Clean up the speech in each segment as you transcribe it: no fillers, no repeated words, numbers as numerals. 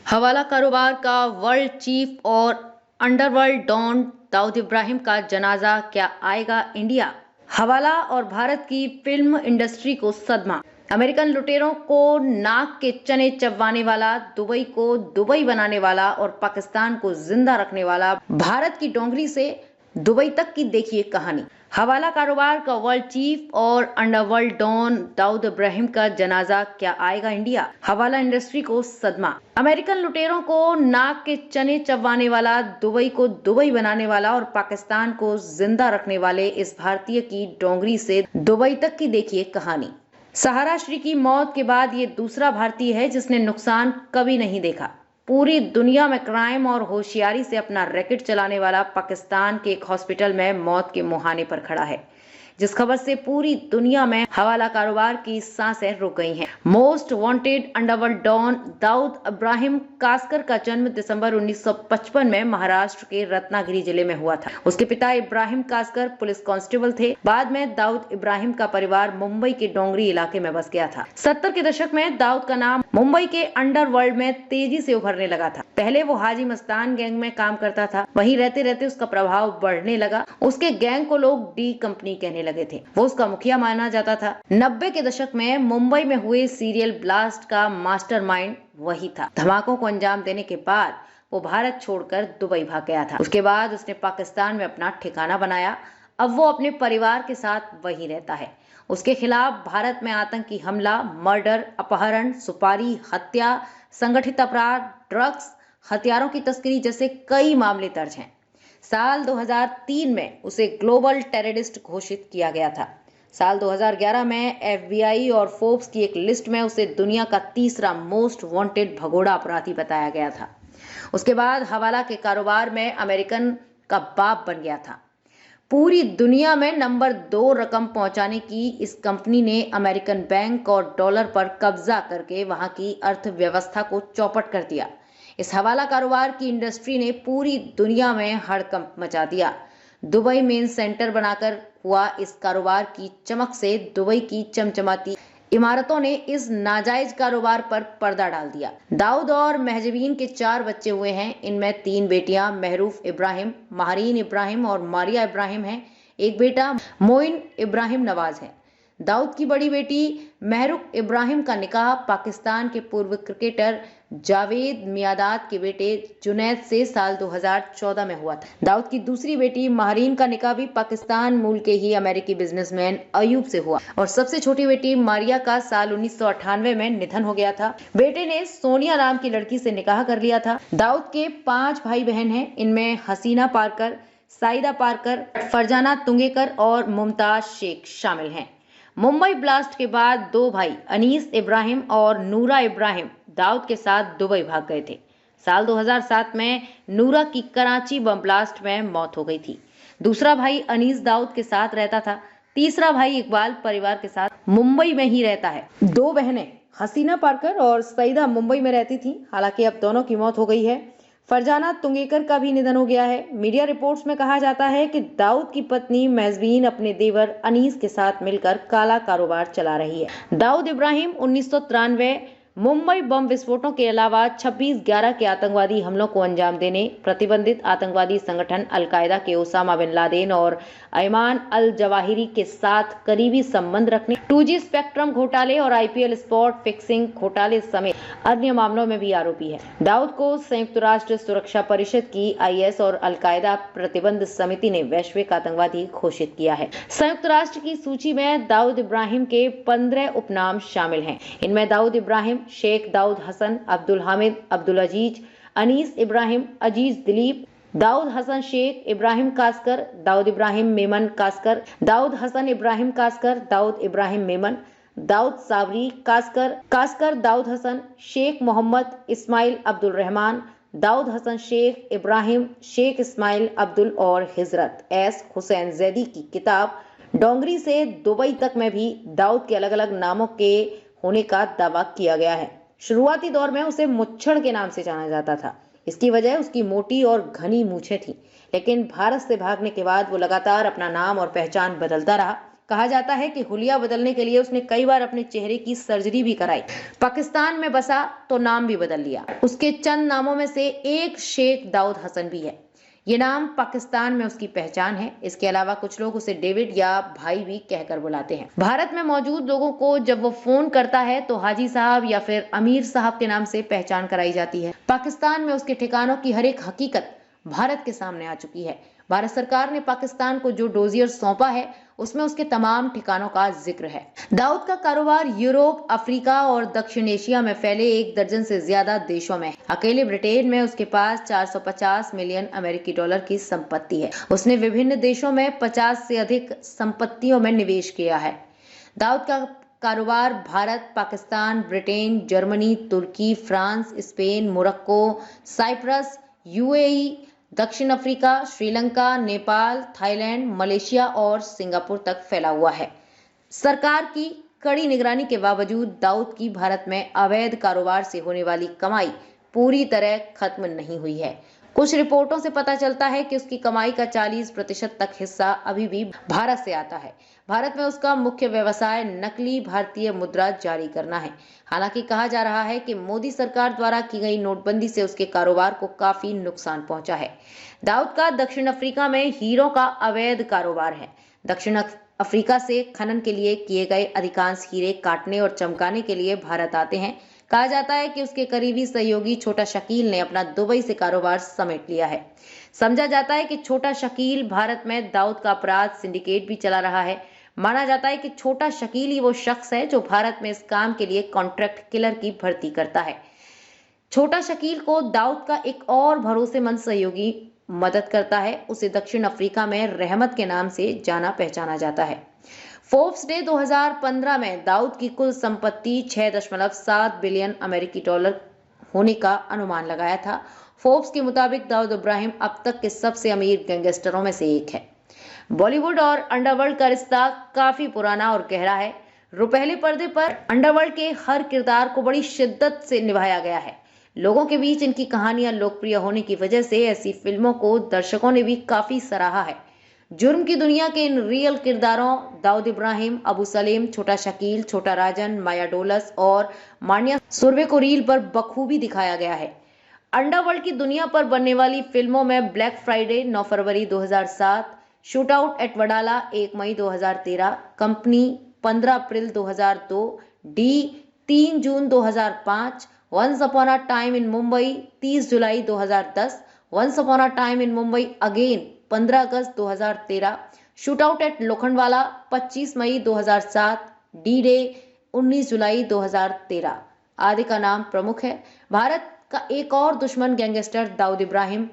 हवाला कारोबार का वर्ल्ड चीफ और अंडरवर्ल्ड डॉन दाऊद इब्राहिम का जनाजा, क्या आएगा इंडिया? हवाला और भारत की फिल्म इंडस्ट्री को सदमा। अमेरिकन लुटेरों को नाक के चने चबवाने वाला, दुबई को दुबई बनाने वाला और पाकिस्तान को जिंदा रखने वाला, भारत की डोंगरी से दुबई तक की देखिए कहानी। हवाला कारोबार का वर्ल्ड चीफ और अंडरवर्ल्ड डॉन दाऊद इब्राहिम का जनाजा, क्या आएगा इंडिया? हवाला इंडस्ट्री को सदमा। अमेरिकन लुटेरों को नाक के चने चबवाने वाला, दुबई को दुबई बनाने वाला और पाकिस्तान को जिंदा रखने वाले इस भारतीय की डोंगरी से दुबई तक की देखिए कहानी। सहारा श्री की मौत के बाद ये दूसरा भारतीय है जिसने नुकसान कभी नहीं देखा। पूरी दुनिया में क्राइम और होशियारी से अपना रैकेट चलाने वाला पाकिस्तान के एक हॉस्पिटल में मौत के मुहाने पर खड़ा है, जिस खबर से पूरी दुनिया में हवाला कारोबार की सांसें रुक गई हैं। Most wanted underworld don Dawood Ibrahim Kaskar का जन्म दिसंबर 1955 में महाराष्ट्र के रत्नागिरी जिले में हुआ था। उसके पिता इब्राहिम कासकर पुलिस कांस्टेबल थे। बाद में दाऊद इब्राहिम का परिवार मुंबई के डोंगरी इलाके में बस गया था। 70 के दशक में दाऊद का नाम मुंबई के अंडरवर्ल्ड में तेजी से उभरने लगा था। पहले वो हाजी मस्तान गैंग में काम करता था, वहीं रहते रहते उसका प्रभाव बढ़ने लगा। उसके गैंग को लोग डी कंपनी कहने लगे थे। वो उसका मुखिया माना जाता था। 90 के दशक में मुंबई में हुए सीरियल ब्लास्ट का मास्टरमाइंड वही था। धमाकों को अंजाम देने के बाद वो भारत छोड़कर दुबई भाग गया था। उसके बाद उसने पाकिस्तान में अपना ठिकाना बनाया। अब वो अपने परिवार के साथ वहीं रहता है। उसके खिलाफ भारत में आतंकी हमला, मर्डर, अपहरण, सुपारी, हत्या, संगठित अपराध, ड्रग्स, हथियारों की तस्करी जैसे कई मामले दर्ज हैं। साल 2003 में उसे ग्लोबल टेररिस्ट घोषित किया गया था। साल 2011 में FBI और फोर्ब्स की एक लिस्ट में उसे दुनिया का तीसरा मोस्ट वांटेड भगोड़ा अपराधी बताया गया था। उसके बाद हवाला के कारोबार में अमेरिकन का बाप बन गया था। पूरी दुनिया में नंबर 2 रकम पहुंचाने की इस कंपनी ने अमेरिकन बैंक और डॉलर पर कब्जा करके वहां की अर्थव्यवस्था को चौपट कर दिया। इस हवाला कारोबार की इंडस्ट्री ने पूरी दुनिया में हड़कंप मचा दिया। दुबई मेन सेंटर बनाकर हुआ इस कारोबार की चमक से दुबई की चमचमाती इमारतों ने इस नाजायज कारोबार पर पर्दा डाल दिया। दाऊद और महजबीन के 4 बच्चे हुए हैं। इनमें 3 बेटियां महरूफ इब्राहिम, महरीन इब्राहिम और मारिया इब्राहिम हैं। एक बेटा मोइन इब्राहिम नवाज है। दाऊद की बड़ी बेटी महरूफ इब्राहिम का निकाह पाकिस्तान के पूर्व क्रिकेटर जावेद मियादाद के बेटे जुनैद से साल 2014 में हुआ था। दाऊद की दूसरी बेटी महरीन का निकाह भी पाकिस्तान मूल के ही अमेरिकी बिजनेसमैन अयूब से हुआ और सबसे छोटी बेटी मारिया का साल 1998 में निधन हो गया था। बेटे ने सोनिया नाम की लड़की से निकाह कर लिया था। दाऊद के 5 भाई बहन हैं। इनमें हसीना पारकर, साइदा पारकर, फरजाना तुंगेकर और मुमताज शेख शामिल हैं। मुंबई ब्लास्ट के बाद 2 भाई अनीस इब्राहिम और नूरा इब्राहिम दाऊद के साथ दुबई भाग गए थे। साल 2007 में नूरा की कराची बम ब्लास्ट में मौत हो गई थी। दूसरा भाई अनीस दाऊद के साथ रहता था। तीसरा भाई इकबाल परिवार के साथ मुंबई में ही रहता है। 2 बहनें हसीना पारकर और सईदा मुंबई में रहती थी। हालांकि अब दोनों की मौत हो गई है। फरजाना तुंगेकर का भी निधन हो गया है। मीडिया रिपोर्ट्स में कहा जाता है कि दाऊद की पत्नी महजबीन अपने देवर अनीस के साथ मिलकर काला कारोबार चला रही है। दाऊद इब्राहिम 1993 मुंबई बम विस्फोटों के अलावा 26/11 के आतंकवादी हमलों को अंजाम देने, प्रतिबंधित आतंकवादी संगठन अल-कायदा के ओसामा बिन लादेन और अयमान अल जवाहिरी के साथ करीबी संबंध रखने, 2G स्पेक्ट्रम घोटाले और IPL स्पॉट फिक्सिंग घोटाले समेत अन्य मामलों में भी आरोपी है। दाऊद को संयुक्त राष्ट्र सुरक्षा परिषद की IS और अल-कायदा प्रतिबंध समिति ने वैश्विक आतंकवादी घोषित किया है। संयुक्त राष्ट्र की सूची में दाऊद इब्राहिम के 15 उपनाम शामिल हैं। इनमें दाऊद इब्राहिम, शेख दाऊद हसन, अब्दुल हामिद, अब्दुल अजीज, अनीस इब्राहिम, अजीज दिलीप, दाऊद हसन शेख, इब्राहिम कासकर, दाऊद इब्राहिम मेमन कासकर, दाऊद हसन इब्राहिम कासकर, दाऊद इब्राहिम मेमन, दाऊद सावरी कासकर, कासकर दाऊद हसन, शेख मोहम्मद इस्माइल अब्दुल रहमान, दाऊद हसन शेख इब्राहिम, शेख इस्माइल अब्दुल और हिजरत एस हुसैन जैदी की किताब डोंगरी से दुबई तक में भी दाऊद के अलग अलग नामों के होने का दावा किया गया है। शुरुआती दौर में उसे मुच्छड़ के नाम से जाना जाता था। इसकी वजह उसकी मोटी और घनी मूछें थी, लेकिन भारत से भागने के बाद वो लगातार अपना नाम और पहचान बदलता रहा। कहा जाता है कि हुलिया बदलने के लिए उसने कई बार अपने चेहरे की सर्जरी भी कराई। पाकिस्तान में बसा तो नाम भी बदल लिया। उसके चंद नामों में से एक शेख दाऊद हसन भी है। ये नाम पाकिस्तान में उसकी पहचान है। इसके अलावा कुछ लोग उसे डेविड या भाई भी कहकर बुलाते हैं। भारत में मौजूद लोगों को जब वो फोन करता है तो हाजी साहब या फिर अमीर साहब के नाम से पहचान कराई जाती है। पाकिस्तान में उसके ठिकानों की हर एक हकीकत भारत के सामने आ चुकी है। भारत सरकार ने पाकिस्तान को जो डोजियर सौंपा है उसमें उसके तमाम ठिकानों का जिक्र है। दाऊद का कारोबार यूरोप, अफ्रीका और दक्षिण एशिया में फैले 1 दर्जन से ज्यादा देशों में है। अकेले ब्रिटेन में उसके पास 450 मिलियन अमेरिकी डॉलर की संपत्ति है। उसने विभिन्न देशों में 50 से अधिक संपत्तियों में निवेश किया है। दाऊद का कारोबार Bharat, Pakistan, Britain, Germany, Turkey, France, Spain, Morocco, Cyprus, UAE, दक्षिण Africa, Sri Lanka, Nepal, Thailand, Malaysia और सिंगापुर तक फैला हुआ है। सरकार की कड़ी निगरानी के बावजूद दाऊद की भारत में अवैध कारोबार से होने वाली कमाई पूरी तरह खत्म नहीं हुई है। कुछ रिपोर्टों से पता चलता है कि उसकी कमाई का 40% तक हिस्सा अभी भी भारत से आता है। भारत में उसका मुख्य व्यवसाय नकली भारतीय मुद्रा जारी करना है। हालांकि कहा जा रहा है कि मोदी सरकार द्वारा की गई नोटबंदी से उसके कारोबार को काफी नुकसान पहुंचा है। दाऊद का दक्षिण अफ्रीका में हीरों का अवैध कारोबार है। दक्षिण अफ्रीका से खनन के लिए किए गए अधिकांश हीरे काटने और चमकाने के लिए भारत आते हैं। कहा जाता है कि उसके करीबी सहयोगी छोटा शकील ने अपना दुबई से कारोबार समेट लिया है। समझा जाता है कि छोटा शकील भारत में दाऊद का अपराध सिंडिकेट भी चला रहा है। माना जाता है कि छोटा शकील ही वो शख्स है जो भारत में इस काम के लिए कॉन्ट्रैक्ट किलर की भर्ती करता है। छोटा शकील को दाऊद का एक और भरोसेमंद सहयोगी मदद करता है। उसे दक्षिण अफ्रीका में रहमत के नाम से जाना पहचाना जाता है। फोर्ब्स ने 2015 में दाऊद की कुल संपत्ति 6.7 बिलियन अमेरिकी डॉलर होने का अनुमान लगाया था। फोर्ब्स के मुताबिक दाऊद इब्राहिम अब तक के सबसे अमीर गैंगस्टरों में से एक है। बॉलीवुड और अंडरवर्ल्ड का रिश्ता काफी पुराना और गहरा है। रुपहले पर्दे पर अंडरवर्ल्ड के हर किरदार को बड़ी शिद्दत से निभाया गया है। लोगों के बीच इनकी कहानियां लोकप्रिय होने की वजह से ऐसी फिल्मों को दर्शकों ने भी काफी सराहा है। जुर्म की दुनिया के इन रियल किरदारों दाऊद इब्राहिम, अबू सलेम, छोटा शकील, छोटा राजन, माया डोलस और मान्या सुरवे को रील पर बखूबी दिखाया गया है। अंडरवर्ल्ड की दुनिया पर बनने वाली फिल्मों में ब्लैक फ्राइडे 9 फरवरी 2007, शूट आउट एट वडाला 1 मई 2013, कंपनी 15 अप्रैल 2002, डी 3 जून 2005, Once Upon a Time in Mumbai 30 जुलाई 2010, Once Upon a Time in Mumbai Again 15 अगस्त 2013, शूट आउट एट लोखंडवाला 25 मई 2007, डी डे 19 जुलाई 2013 आदि का नाम प्रमुख है। भारत का एक और दुश्मन गैंगस्टर दाऊद इब्राहिम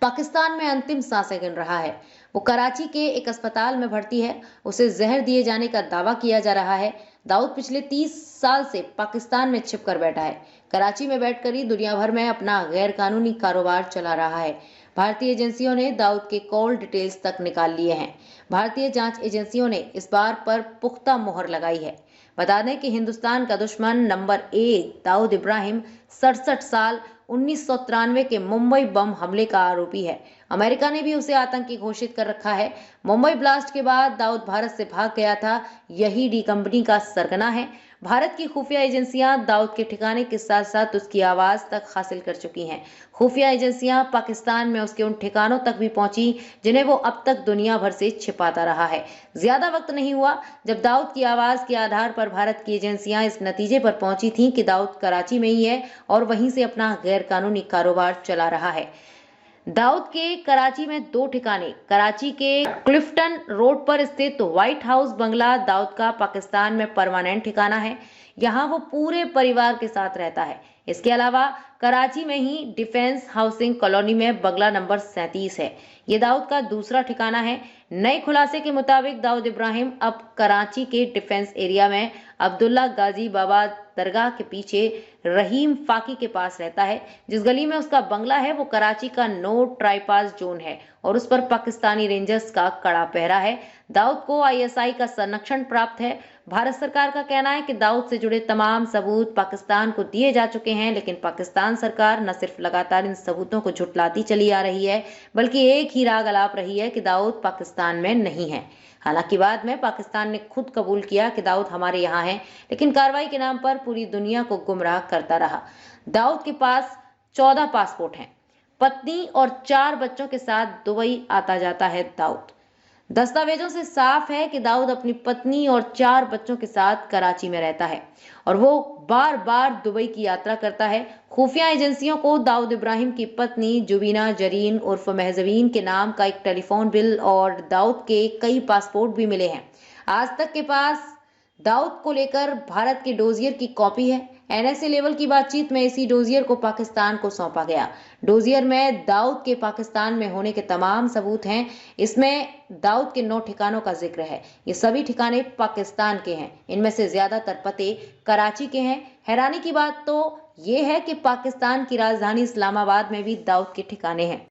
पाकिस्तान में अंतिम सांसें गिन रहा है। वो कराची के एक अस्पताल में भर्ती है। उसे जहर दिए जाने का दावा किया जा रहा है। दाऊद पिछले 30 साल से पाकिस्तान में छिप कर बैठा है। कराची में बैठकर ही दुनिया भर में अपना गैर कानूनी कारोबार चला रहा है। भारतीय एजेंसियों ने दाऊद के कॉल डिटेल्स तक निकाल लिए हैं। भारतीय जांच एजेंसियों ने इस बार पर पुख्ता मोहर लगाई है। बता दें कि हिंदुस्तान का दुश्मन नंबर 1 दाऊद इब्राहिम 67 साल 1993 के मुंबई बम हमले का आरोपी है। अमेरिका ने भी उसे आतंकी घोषित कर रखा है। मुंबई ब्लास्ट के बाद दाऊद भारत से भाग गया था। यही डी कंपनी का सरगना है। भारत की खुफिया एजेंसियां दाऊद के ठिकाने के साथ साथ उसकी आवाज तक हासिल कर चुकी हैं। खुफिया एजेंसियां पाकिस्तान में उसके उन ठिकानों तक भी पहुंची जिन्हें वो अब तक दुनिया भर से छिपाता रहा है। ज्यादा वक्त नहीं हुआ जब दाऊद की आवाज के आधार पर भारत की एजेंसियां इस नतीजे पर पहुंची थीं कि दाऊद कराची में ही है और वहीं से अपना गैर कानूनी कारोबार चला रहा है। दाऊद के कराची में 2 ठिकाने, कराची के क्लिफ्टन रोड पर स्थित व्हाइट हाउस बंगला दाऊद का पाकिस्तान में परमानेंट ठिकाना है। यहाँ वो पूरे परिवार के साथ रहता है। इसके अलावा कराची में ही डिफेंस हाउसिंग कॉलोनी में बंगला नंबर 37 है। ये दाऊद का दूसरा ठिकाना है। नए खुलासे के मुताबिक दाऊद इब्राहिम अब कराची के डिफेंस एरिया में अब्दुल्ला गाजी बाबा दरगाह के पीछे रहीम फाकी के पास रहता है। जिस गली में उसका बंगला है वो कराची का नो ट्राइपास जोन है और उस पर पाकिस्तानी रेंजर्स का कड़ा पहरा है। दाऊद को आईएसआई का संरक्षण प्राप्त है। भारत सरकार का कहना है कि दाऊद से जुड़े तमाम सबूत पाकिस्तान को दिए जा चुके हैं, लेकिन पाकिस्तान सरकार न सिर्फ लगातार इन सबूतों को झुटलाती चली आ रही है, बल्कि एक ही राग अलाप रही है कि दाऊद पाकिस्तान में नहीं है। हालांकि बाद में पाकिस्तान ने खुद कबूल किया कि दाऊद हमारे यहाँ है, लेकिन कार्रवाई के नाम पर पूरी दुनिया को गुमराह करता रहा। दाऊद के पास 14 पासपोर्ट हैं। पत्नी और 4 बच्चों के साथ दुबई आता जाता है दाऊद। दस्तावेजों से साफ है कि दाऊद अपनी पत्नी और 4 बच्चों के साथ कराची में रहता है और वो बार बार दुबई की यात्रा करता है। खुफिया एजेंसियों को दाऊद इब्राहिम की पत्नी जुबीना जरीन उर्फ महजबीन के नाम का एक टेलीफोन बिल और दाऊद के कई पासपोर्ट भी मिले हैं। आज तक के पास दाऊद को लेकर भारत के डोजियर की कॉपी है। एनएसए लेवल की बातचीत में इसी डोजियर को पाकिस्तान को सौंपा गया। डोजियर में दाऊद के पाकिस्तान में होने के तमाम सबूत हैं। इसमें दाऊद के 9 ठिकानों का जिक्र है। ये सभी ठिकाने पाकिस्तान के हैं। इनमें से ज्यादातर पते कराची के हैं। हैरानी की बात तो ये है कि पाकिस्तान की राजधानी इस्लामाबाद में भी दाऊद के ठिकाने हैं।